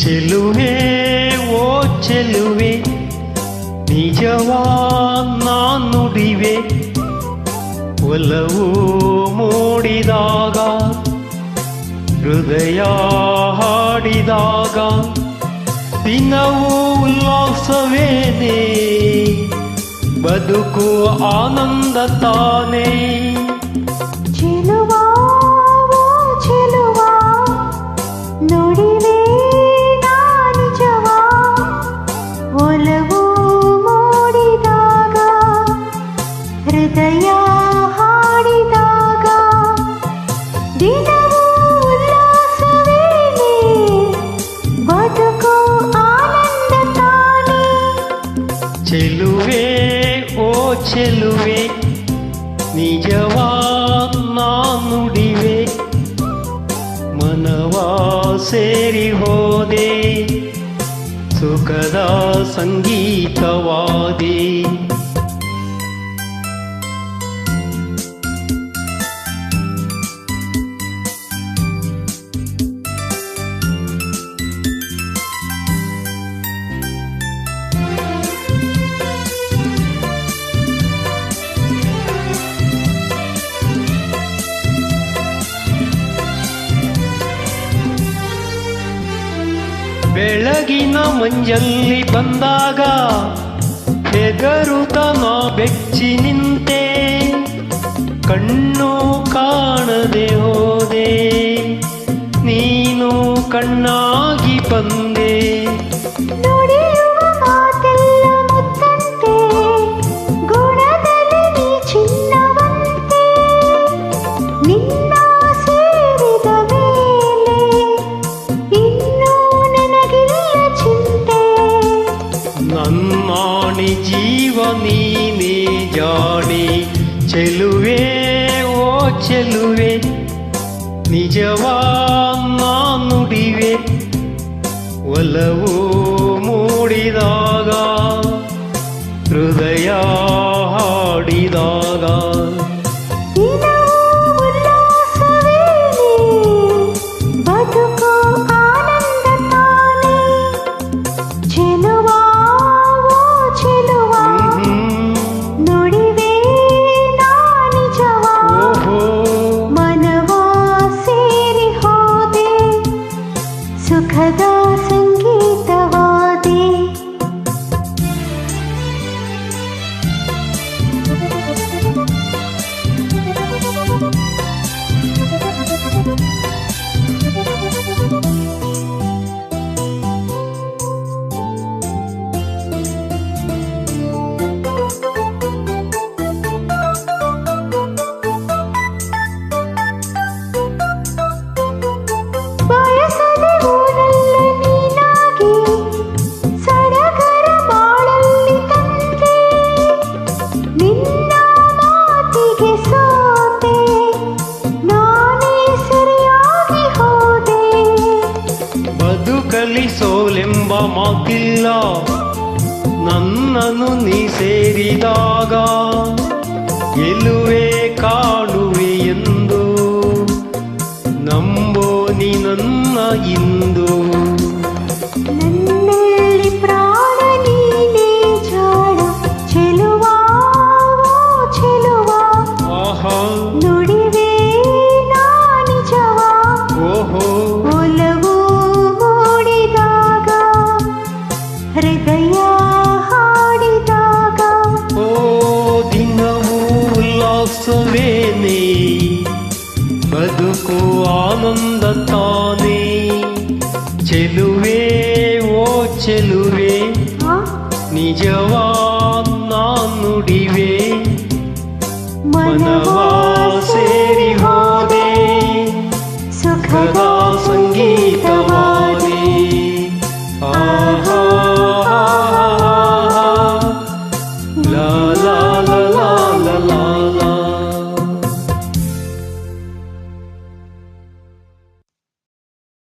ಚೆಲುವೆ ಓ ಚೆಲುವೆ ನಿಜವಾ ನಾನ್ ನುಡಿವೆ ಒಲವು ಮೂಡಿದಾಗ ಹೃದಯ ಹಾಡಿದಾಗ ದಿನವೂ ಉಲ್ಲಾಸವೇನೆ ಬದುಕು ಆನಂದ ತಾನೇ ಚೆಲುವಾ ಓ ಚೆಲುವಾ ನುಡಿವೆ ನಾ ನಿಜವಾ ಒಲವು ಮೂಡಿದಾಗ ಹೃದಯ ಹಾಡಿದಾಗ ದಿನವೂ ಉಲ್ಲಾಸವೇನೆ ಬದುಕು ಆನಂದ ತಾನೇ ಚೆಲುವೆ ಓ ಚೆಲುವೆ ನಿಜವಾ ನಾನ್ ನುಡಿವೆ ಮನವಾ ಸೇರಿ ಹೋದೆ ಸುಖದ ಸಂಗೀತವಾದೆ ಬೆಳಗಿನ ಮಂಜಲ್ಲಿ ಬಂದಾಗ ಹೆದರುತನ ಬೆಚ್ಚಿ ನಿಂತೆ ಕಣ್ಣು ಕಾಣದೆ ಹೋದೆ ನೀನು ಕಣ್ಣಾಗಿ ಬಂದೆ ನುಡಿಯುವ ಮಾತೆಲ್ಲ ಮುತ್ತಂತೆ ಗುಣದಲ್ಲಿ ನೀ ಚಿನ್ನವಂತೆ ನಿನ್ನ ಸೇರಿದ ಮೇಲೆ ಇನ್ನೂ ನನಗಿಲ್ಲ ಚಿಂತೆ ನನ್ನಾಣಿ ಜೀವ ನೀನೇ ಜಾಣಿ ಚೆಲುವೆ ಓ ಚೆಲುವೆ ನಿಜವಾ ನಾನ್ ನುಡಿವೆ ಒಲವು ಮೂಡಿದಾಗ ಹೃದಯ ಹಾಡಿದಾಗ ದಿನವೂ ಉಲ್ಲಾಸವೇನೆ ಬದುಕು ಆನಂದ ತಾನೇ ಚೆಲುವಾ ಓ ಚೆಲುವಾ ನುಡಿವೆ ನಾ ನಿಜವಾ ಓಹೋ ಮನವಾ ಸೇರಿ ಹೋದೆ ಸುಖದ ಸಂಗೀತವಾದೆ ಬಯಸದೆ ಊರಲ್ಲ ನೀನಾಗಿ ಸಡಗರ ಬಾಳಲ್ಲಿ ತಂದೆ ನಿನ್ನ ಮಾತಿಗೆ ಸೋತೆ ನಾನೇ ಸರಿಯಾಗಿ ಹೋದೆ ಬದುಕಲಿ ಸೋಲೆಂಬ ಮಾತಿಲ್ಲ ನನ್ನನ್ನು ನೀ ಸೇರಿದಾಗ ಗೆಲುವೆ ಕಾಣುವೆ ಎಂದು ನಂಬೋ ನೀ ನನ್ನ ಇಂದು ನನ್ನಲ್ಲಿ ಪ್ರಾಣ ನೀನೇ ಜಾಣ ಚೆಲುವಾ ಓ ಚೆಲುವಾ ಆಹಾ ನುಡಿವೆ ನಾ ನಿಜವಾ ಓಹೋ ಒಲವು ಮೂಡಿದಾಗ ಹೃದಯ ಹಾಡಿದಾಗ ಓ ದಿನವೂ ಉಲ್ಲಾಸವೇನೆ ಬದುಕು ಆನಂದ ತಾನೇ ಚೆಲುವೆ ಓ ಚೆಲುವೆ ಆ ನಿಜವಾ ನಾನ್ ನುಡಿವೆ ಮನವಾ